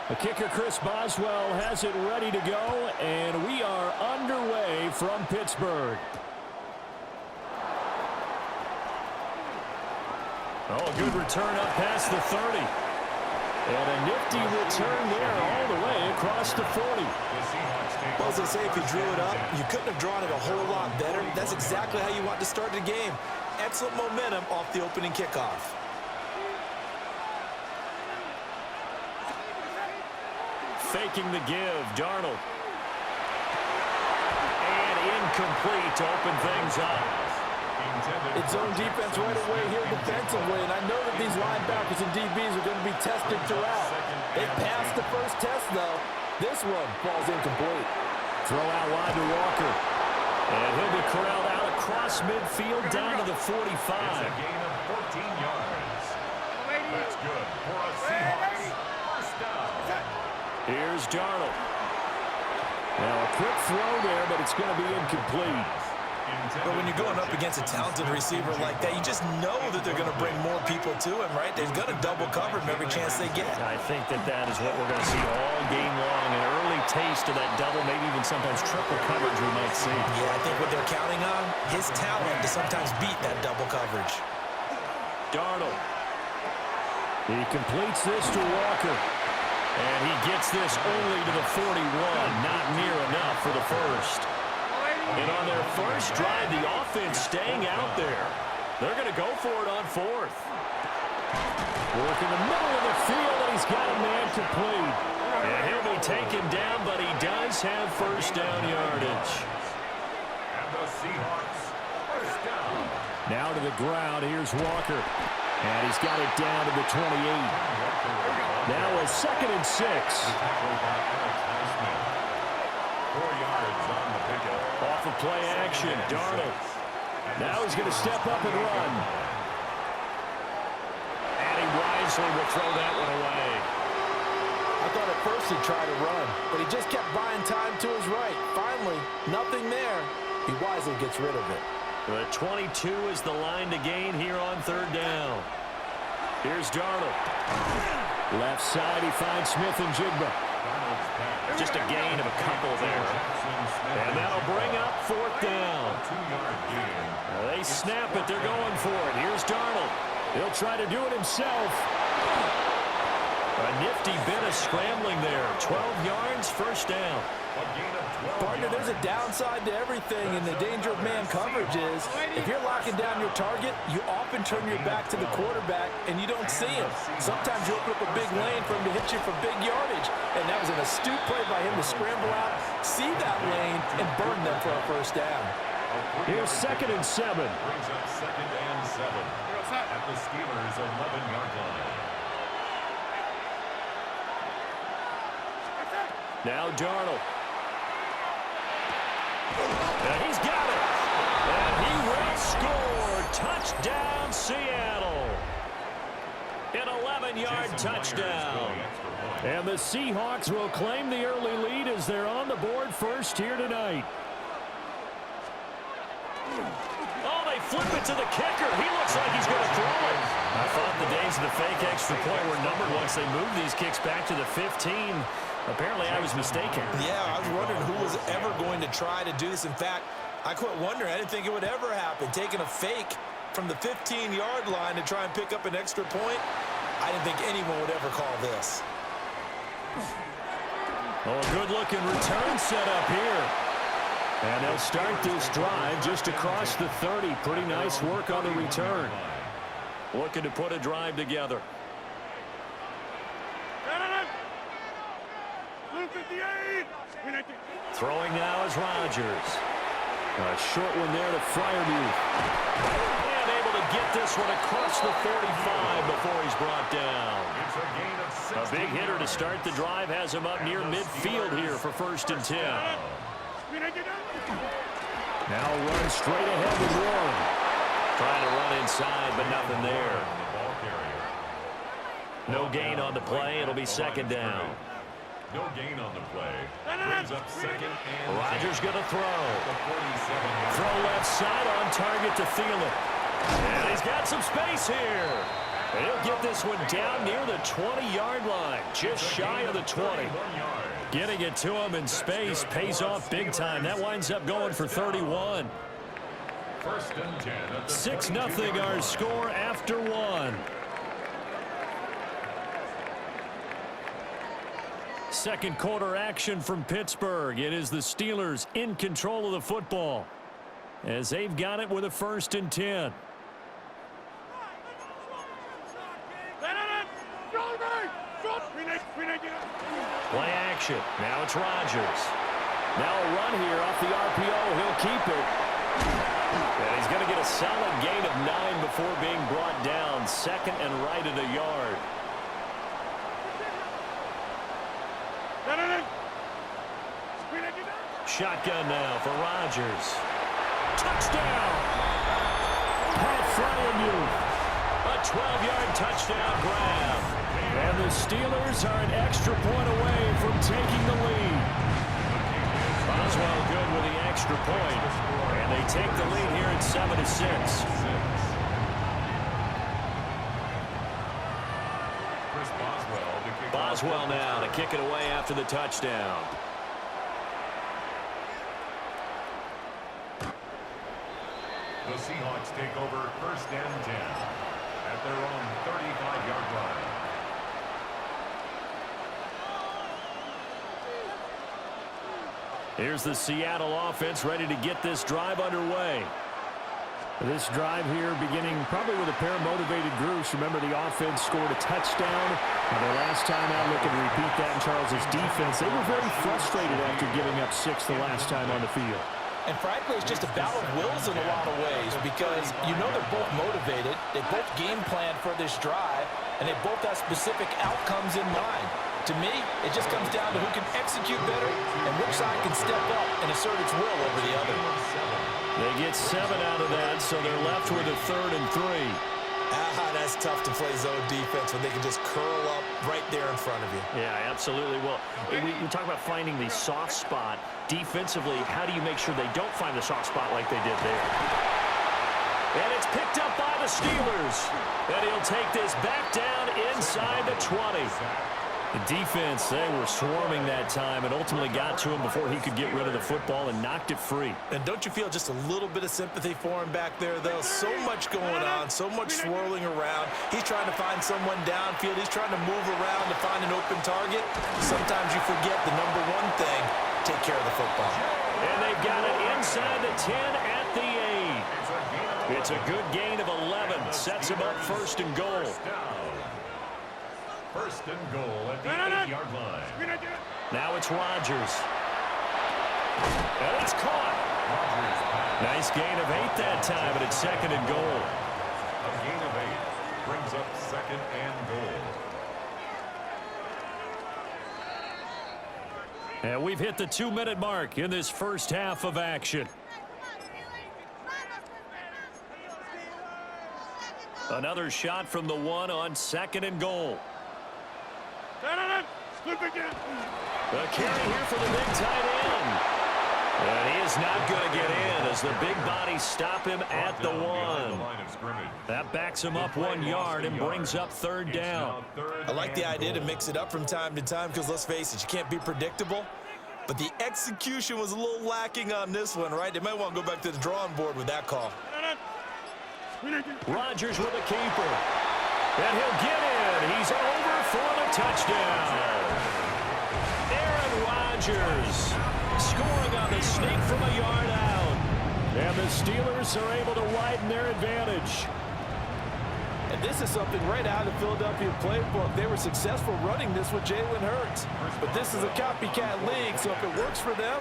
The kicker, Chris Boswell, has it ready to go, and we are underway from Pittsburgh. Oh, good return up past the 30. And a nifty return there all the way across the 40. Well, as I say, if you drew it up, you couldn't have drawn it a whole lot better. That's exactly how you want to start the game. Excellent momentum off the opening kickoff. Faking the give, Darnold. And incomplete to open things up. It's zone defense right away here defensively, and I know that these linebackers and DBs are going to be tested throughout. They passed the first test, though. This one falls incomplete. Throw out wide to Walker. And he'll be corralled out across midfield down to the 45. It's a gain of 14 yards. That's good for a Seahawks first down. Here's Darnold. Now a quick throw there, but it's going to be incomplete. But when you're going up against a talented receiver like that, you just know that they're going to bring more people to him, right? They're going to double cover him every chance they get. I think that is what we're going to see all game long. An early taste of that double, maybe even sometimes triple coverage we might see. Yeah, I think what they're counting on, his talent to sometimes beat that double coverage. Darnold. He completes this to Walker. And he gets this only to the 41. Not near enough for the first. And on their first drive, the offense staying out there. They're going to go for it on fourth. Work in the middle of the field, and he's got a man complete. And he'll be taken down, but he does have first down yardage. And the Seahawks first down. Now to the ground, here's Walker. And he's got it down to the 28. Now a 2nd and 6. 4 yards on the pickup. Off of play action, Darnold. Now he's going to step up and run. And he wisely will throw that one away. I thought at first he'd try to run, but he just kept buying time to his right. Finally, nothing there. He wisely gets rid of it. The 22 is the line to gain here on 3rd down. Here's Darnold. Left side, he finds Smith and Jigba. Just a gain of a couple there. And that'll bring up 4th down. They snap it. They're going for it. Here's Darnold. He'll try to do it himself. A nifty bit of scrambling there. 12 yards, first down. Partner, there's a downside to everything, and the danger of man coverage is if you're locking down your target, you often turn your back to the quarterback, and you don't see him. Sometimes you open up a big lane for him to hit you for big yardage, and that was an astute play by him to scramble out, see that lane, and burn them for a first down. Here's 2nd and 7. Brings up 2nd and 7 at the Steelers' 11-yard line. Now Darnold. And he's got it. And he will score. Touchdown, Seattle. An 11-yard touchdown. And the Seahawks will claim the early lead as they're on the board first here tonight. Oh, they flip it to the kicker. He looks like he's going to throw it. I thought the days of the fake extra point were numbered once they moved these kicks back to the 15. Apparently, I was mistaken. Yeah, I was wondering who was ever going to try to do this. In fact, I quit wondering. I didn't think it would ever happen. Taking a fake from the 15-yard line to try and pick up an extra point, I didn't think anyone would ever call this. Oh, good-looking return set up here. And they'll start this drive just across the 30. Pretty nice work on the return. Looking to put a drive together. Throwing now is Rodgers. A short one there to Freiermuth. And able to get this one across the 45 before he's brought down. A big hitter to start the drive has him up near midfield here for 1st and 10. Now run straight ahead with Warren. Trying to run inside, but nothing there. No gain on the play. It'll be 2nd down. No gain on the play. Brings up 2nd and Rodgers going to throw. Throw left side on target to Thielen. And he's got some space here. And he'll get this one down near the 20-yard line, just shy of the 20. Getting it to him in space pays off big time. That winds up going for 31. 6-0 our score after one. Second quarter action from Pittsburgh. It is the Steelers in control of the football as they've got it with a 1st and 10. Play action. Now it's Rodgers. Now a run here off the RPO. He'll keep it. And he's going to get a solid gain of 9 before being brought down. 2nd and right at a yard. Shotgun now for Rodgers. Touchdown! Pat Fryermuth. A 12-yard touchdown grab. And the Steelers are an extra point away from taking the lead. Boswell good with the extra point. And they take the lead here at 7-6. Boswell now to kick it away after the touchdown. The Seahawks take over 1st and 10 at their own 35-yard line. Here's the Seattle offense ready to get this drive underway. This drive here beginning probably with a pair of motivated groups. Remember, the offense scored a touchdown. Their last time out, looking to repeat that in Charles's defense. They were very frustrated after giving up 6 the last time on the field. And frankly, it's just a battle of wills in a lot of ways because you know they're both motivated. They both game plan for this drive, and they both have specific outcomes in mind. To me, it just comes down to who can execute better and which side can step up and assert its will over the other. They get 7 out of that, so they're left with a 3rd and 3. That's tough to play zone defense when they can just curl up right there in front of you. Yeah, absolutely. Well, we talk about finding the soft spot. Defensively, how do you make sure they don't find the soft spot like they did there? And it's picked up by the Steelers. And he'll take this back down inside the 20. The defense, they were swarming that time and ultimately got to him before he could get rid of the football and knocked it free. And don't you feel just a little bit of sympathy for him back there, though? So much going on, so much swirling around. He's trying to find someone downfield. He's trying to move around to find an open target. Sometimes you forget the number one thing, take care of the football. And they've got it inside the 10 at the 8. It's a good gain of 11. Sets him up 1st and goal. 1st and goal at the 8-yard line. Now it's Rodgers. And it's caught. Nice gain of 8 that time, but it's 2nd and goal. A gain of 8 brings up 2nd and goal. And we've hit the 2-minute mark in this first half of action. Another shot from the 1 on 2nd and goal. The carry here for the big tight end. And he is not going to get in as the big bodies stop him at the 1. That backs him up 1 yard and brings up 3rd down. I like the idea to mix it up from time to time because, let's face it, you can't be predictable. But the execution was a little lacking on this one, right? They might want to go back to the drawing board with that call. Rodgers with a keeper. And he'll get in. He's over for the touchdown. Aaron Rodgers scoring on the sneak from a yard out. And the Steelers are able to widen their advantage. And this is something right out of the Philadelphia playbook. They were successful running this with Jalen Hurts. But this is a copycat league, so if it works for them,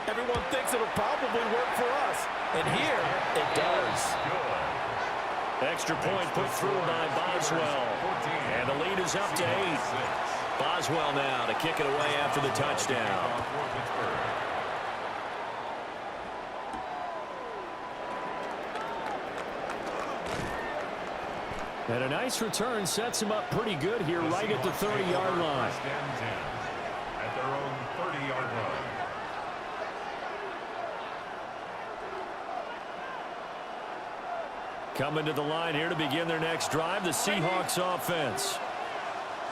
everyone thinks it'll probably work for us. And here, it does. Extra point put through by Boswell. And the lead is up to 8. Boswell now to kick it away after the touchdown. And a nice return sets him up pretty good here right at the 30-yard line. At their own 30-yard line. Coming to the line here to begin their next drive, the Seahawks offense.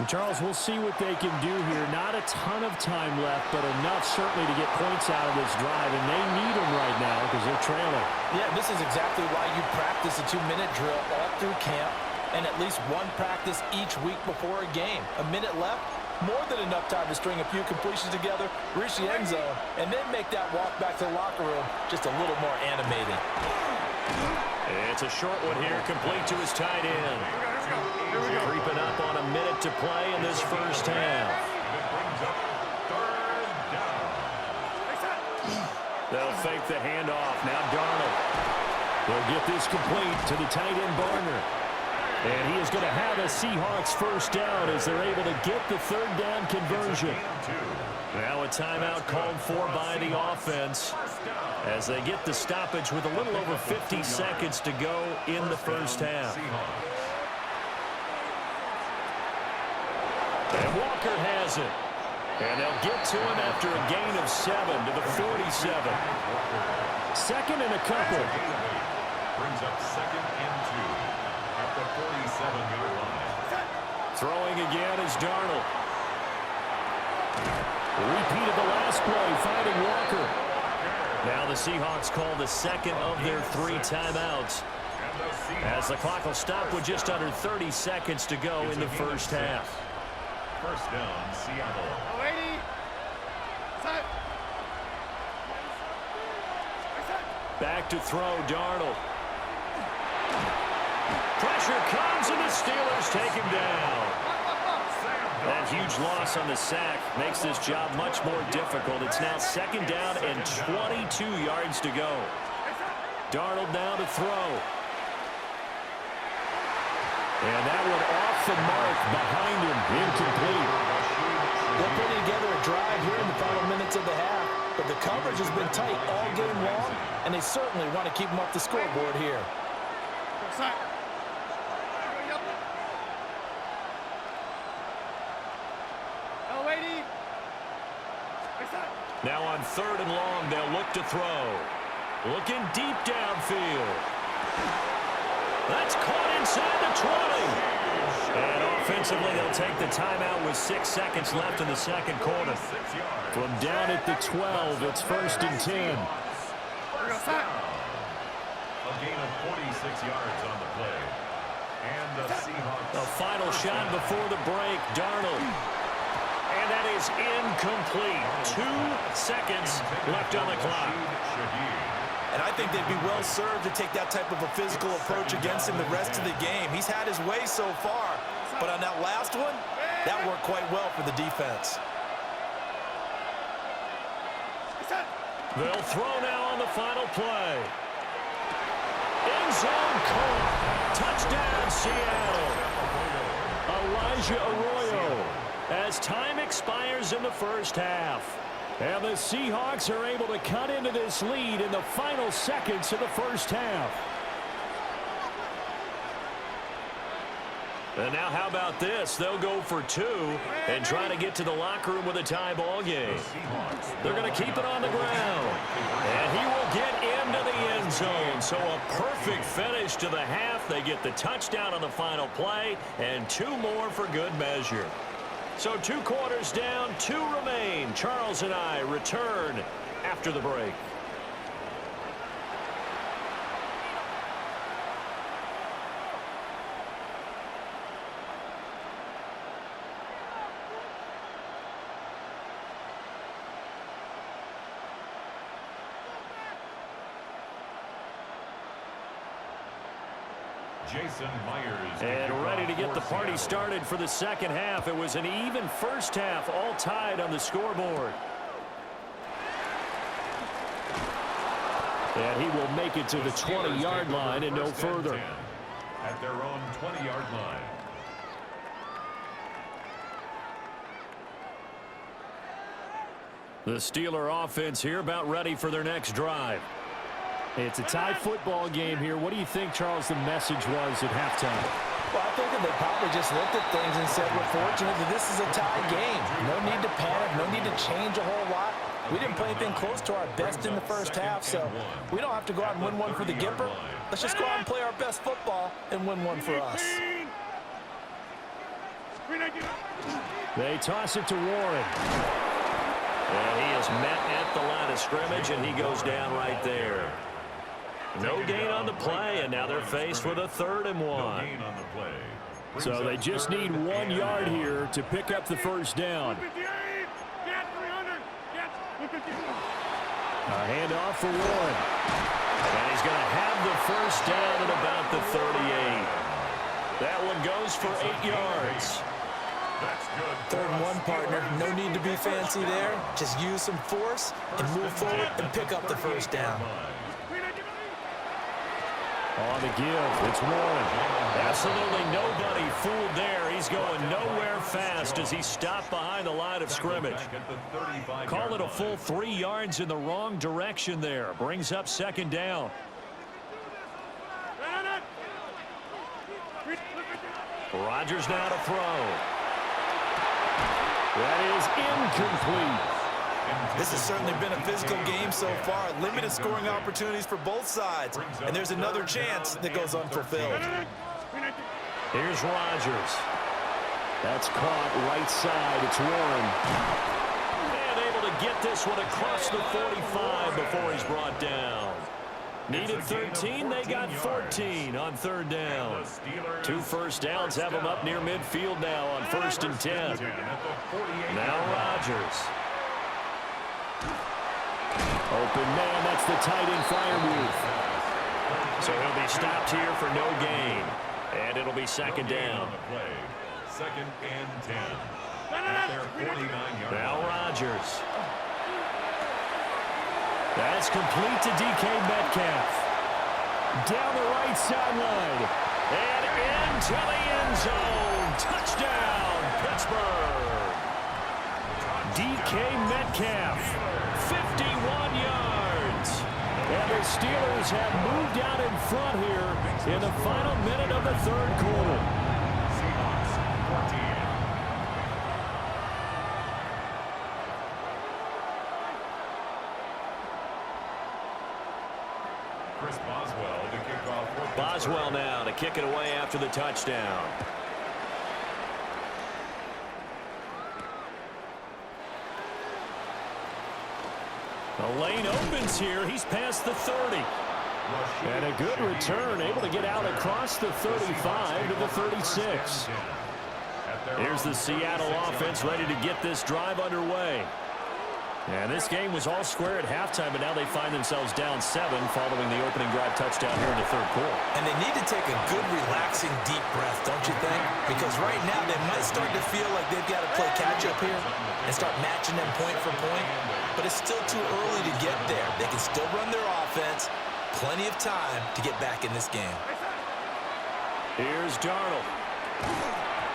And Charles, we'll see what they can do here. Not a ton of time left, but enough certainly to get points out of this drive, and they need them right now because they're trailing. Yeah, this is exactly why you practice a 2-minute drill all through camp and at least one practice each week before a game. A minute left, more than enough time to string a few completions together, reach the end zone, and then make that walk back to the locker room just a little more animated. It's a short one here, complete to his tight end. Creeping up on a minute to play in this first half. They'll fake the handoff. Now Darnold. They'll get this complete to the tight end Barner. And he is going to have a Seahawks first down as they're able to get the third down conversion. Now a timeout called for by the offense as they get the stoppage with a little over 50 seconds to go in the first half. And Walker has it. And they'll get to him after a gain of 7 to the 47. Second and a couple. Brings up 2nd and 2 at the 47-yard line. Throwing again is Darnold. Repeat of the last play, finding Walker. Now the Seahawks call the second of their 3 timeouts as the clock will stop with just under 30 seconds to go in the first half. First down, Seattle. Back to throw, Darnold. Pressure comes, and the Steelers take him down. That huge loss on the sack makes this job much more difficult. It's now 2nd down and 22 yards to go. Darnold now to throw. And that one off the mark behind him, incomplete. They're putting together a drive here in the final minutes of the half, but the coverage has been tight all game long, and they certainly want to keep them off the scoreboard here. Now on 3rd and long, they'll look to throw. Looking deep downfield. That's caught inside the 20. And offensively, they'll take the timeout with 6 seconds left in the second quarter. From down at the 12, it's 1st and 10. A gain of 46 yards on the play. And the Seahawks. A final shot before the break, Darnold. And that is incomplete. 2 seconds left on the clock. And I think they'd be well served to take that type of a physical approach against him the rest of the game. He's had his way so far, but on that last one, that worked quite well for the defense. They'll throw now on the final play. End zone caught. Touchdown, Seattle. Elijah Arroyo as time expires in the first half. And the Seahawks are able to cut into this lead in the final seconds of the first half. And now how about this? They'll go for 2 and try to get to the locker room with a tie ball game. They're going to keep it on the ground. And he will get into the end zone. So a perfect finish to the half. They get the touchdown on the final play and 2 more for good measure. So 2 quarters down, 2 remain. Charles and I return after the break. Jason Myers. And ready to get the party started for the second half. It was an even first half, all tied on the scoreboard. And he will make it to the 20-yard line and no further. At their own 20-yard line. The Steeler offense here about ready for their next drive. It's a tie football game here. What do you think, Charles, the message was at halftime? Well, I think that they probably just looked at things and said, we're fortunate that this is a tie game. No need to panic, no need to change a whole lot. We didn't play anything close to our best in the first half, so we don't have to go out and win one for the Gipper. Let's just go out and play our best football and win one for us. They toss it to Warren. And he is met at the line of scrimmage, and he goes down right there. No gain on the play, and now they're faced with a 3rd and 1. So they just need 1 yard here to pick up the first down. A handoff for Warren. And he's going to have the first down at about the 38. That one goes for 8 yards. That's good. 3rd and 1, partner. No need to be fancy there. Just use some force and move forward and pick up the first down. On the give, it's Warren. Absolutely nobody fooled there. He's going nowhere fast as he stopped behind the line of scrimmage. Call it a full 3 yards in the wrong direction there. Brings up 2nd down. Rodgers now to throw. That is incomplete. This has certainly been a physical game so far. Limited scoring opportunities for both sides. And there's another chance that goes unfulfilled. Here's Rodgers. That's caught right side. It's Warren. And able to get this one across the 45 before he's brought down. Needed 13. They got 14 on 3rd down. 2 first downs have them up near midfield now on 1st and 10. Now Rodgers. Open man, that's the tight end Freiermuth. So he'll be stopped here for no gain. And it'll be 2nd down. 2nd and 10. At their 49-yard line. Now Rodgers. That's complete to DK Metcalf. Down the right sideline. And into the end zone. Touchdown, Pittsburgh. DK Metcalf. 51 yards. And the Steelers have moved out in front here in the final minute of the 3rd quarter. Seahawks 14. Chris Boswell to kick off. Boswell now to kick it away after the touchdown. The lane opens here. He's past the 30. And a good return, able to get out across the 35 to the 36. Here's the Seattle offense ready to get this drive underway. And this game was all square at halftime, but now they find themselves down 7 following the opening drive touchdown here in the 3rd quarter. And they need to take a good, relaxing, deep breath, don't you think? Because right now they might start to feel like they've got to play catch-up here and start matching them point for point. But it's still too early to get there. They can still run their offense. Plenty of time to get back in this game. Here's Darnold.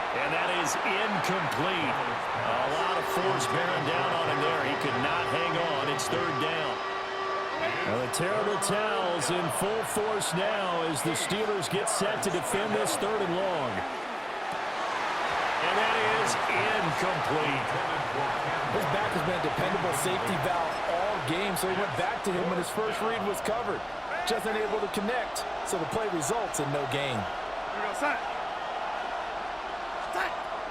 And that is incomplete. A lot of force bearing down on him there. He could not hang on. It's 3rd down. Well, the terrible towels in full force now as the Steelers get set to defend this 3rd and long. And that is incomplete. His back has been a dependable safety valve all game, so he went back to him when his first read was covered. Just unable to connect, so the play results in no gain.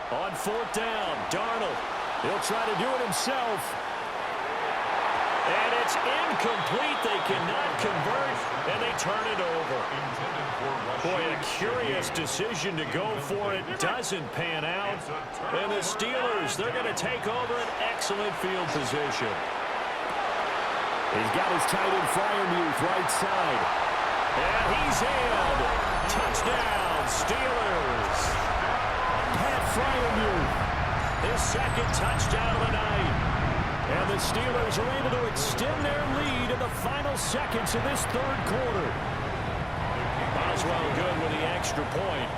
On 4th down, Darnold. He'll try to do it himself. And it's incomplete. They cannot convert, and they turn it over. Boy, a curious decision to go for it. Doesn't pan out. And the Steelers, they're going to take over an excellent field position. He's got his tight end Freiermuth right side. And he's in. Touchdown, Steelers. Pat Freiermuth, his 2nd touchdown of the night. And the Steelers are able to extend their lead in the final seconds of this 3rd quarter. Boswell good with the extra point.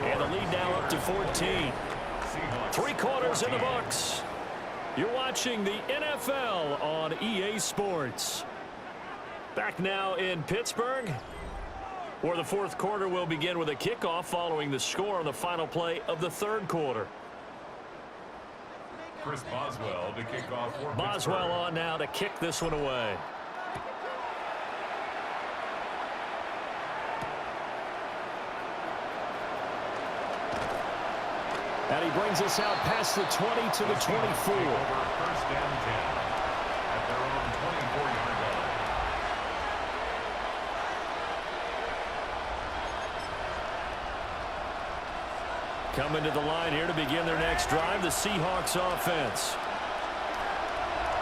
And the lead now up to 14. 3 quarters in the books. You're watching the NFL on EA Sports. Back now in Pittsburgh, where the 4th quarter will begin with a kickoff following the score on the final play of the 3rd quarter. Chris Boswell to kick off for Boswell Pittsburgh. on now to kick this one away. And he brings us out past the 20 to the 24. Over first and 10 at their own 24-yard line. Coming to the line here to begin their next drive, the Seahawks offense.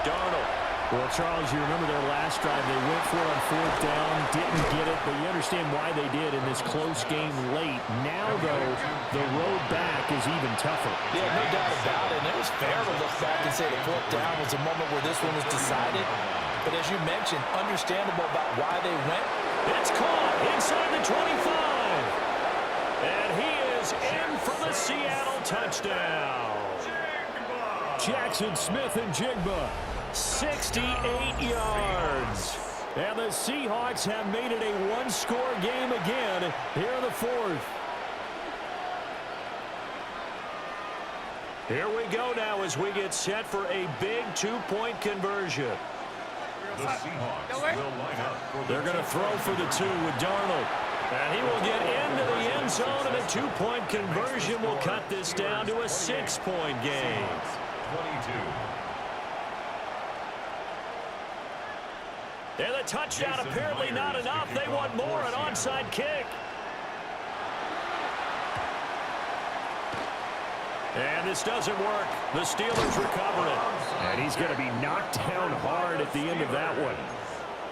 Darnold. Well, Charles, you remember their last drive. They went for it on fourth down, didn't get it, but you understand why they did in this close game late. Now, though, the road back is even tougher. Yeah, no doubt about it. And it was fair to look back and say the fourth down was a moment where this one was decided. But as you mentioned, understandable about why they went. It's caught inside the 25. And he is in for the Seattle touchdown. Jackson Smith-Njigba. 68 yards. And the Seahawks have made it a one-score game again here in the fourth. Here we go now as we get set for a big two-point conversion. The Seahawks will line up for They're going to throw for the two with Darnold. And he will get into the end zone, and a two-point conversion will cut this down to a 6-point game. 22. And the touchdown apparently not enough. They want more, an onside kick. And this doesn't work. The Steelers recover it. And he's going to be knocked down hard at the end of that one.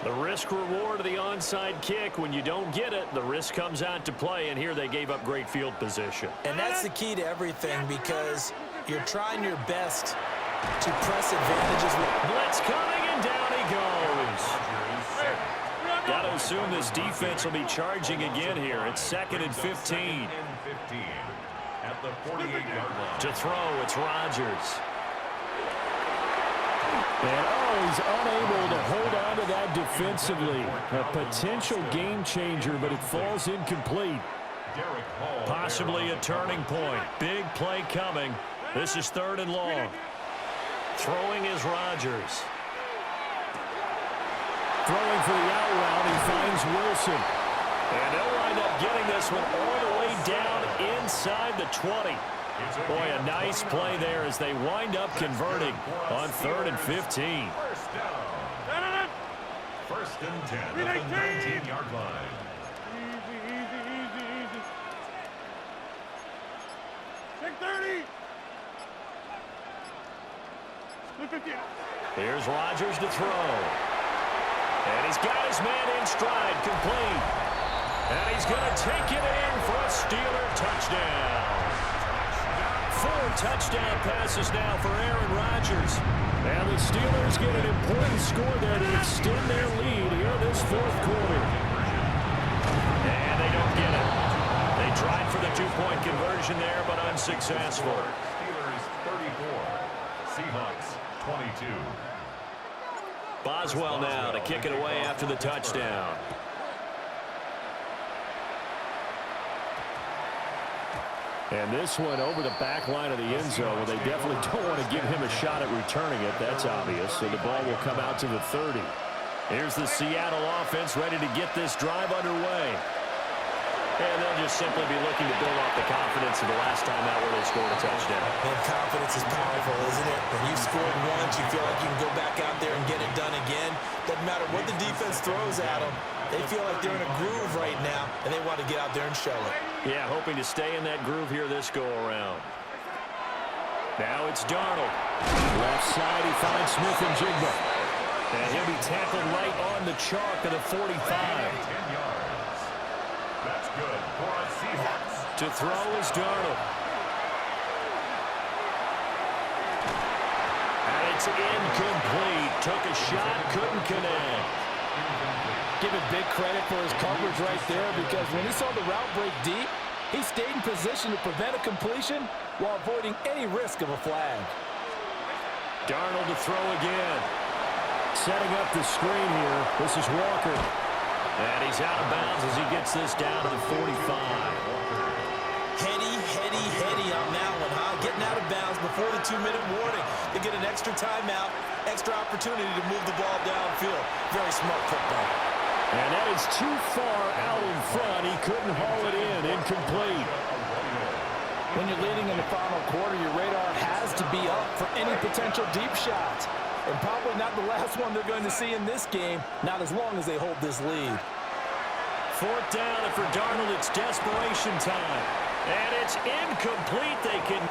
The risk reward of the onside kick, when you don't get it, the risk comes out to play, and here they gave up great field position. And that's the key to everything, because you're trying your best to press advantages. Blitz coming, and down he goes. Got to assume this defense will be charging again here. It's 2nd and 15. At the 48-yard line. To throw, it's Rodgers. And, he's unable to hold on to that defensively. A potential game changer, but it falls incomplete. Possibly a turning point. Big play coming. This is 3rd and long. Throwing is Rodgers. Throwing for the out route, he finds Wilson. And they'll wind up getting this one all the way down inside the 20. Boy, a nice play there as they wind up converting on 3rd and 15. First and 10 at the 19-yard line. Easy. 6:30. Here's Rodgers to throw. And he's got his man in stride, complete. And he's going to take it in for a Steeler touchdown. 4 touchdown passes now for Aaron Rodgers. And the Steelers get an important score there to extend their lead here this 4th quarter. And they don't get it. They tried for the 2-point conversion there, but unsuccessful. Steelers 34, Seahawks 22. Boswell now to kick it away after the touchdown. And this one over the back line of the end zone. Well, they definitely don't want to give him a shot at returning it. That's obvious. So the ball will come out to the 30. Here's the Seattle offense ready to get this drive underway. And they'll just simply be looking to build off the confidence of the last time out where they scored a touchdown. And confidence is powerful, isn't it? When you scored once, you feel like you can go back out there and get it done again. Doesn't matter what the defense throws at them. They feel like they're in a groove right now, and they want to get out there and show it. Yeah, hoping to stay in that groove here this go-around. Now it's Darnold. Left side, he finds Smith-Njigba. And he'll be tackled right on the chalk of the 45. 10 yards. That's good for a Seahawks. To throw is Darnold. And it's incomplete. Took a shot, couldn't connect. Give it big credit for his coverage right there, because when he saw the route break deep, he stayed in position to prevent a completion while avoiding any risk of a flag. Darnold to throw again. Setting up the screen here. This is Walker. And he's out of bounds as he gets this down to the 45. Heady on that one, huh? Getting gotten out of bounds before the 2-minute warning. They get an extra timeout, extra opportunity to move the ball downfield. Very smart football. And that is too far out in front. He couldn't haul it in. Incomplete. When you're leading in the final quarter, your radar has to be up for any potential deep shots. And probably not the last one they're going to see in this game, not as long as they hold this lead. 4th down, and for Darnold, it's desperation time. And it's incomplete. They can...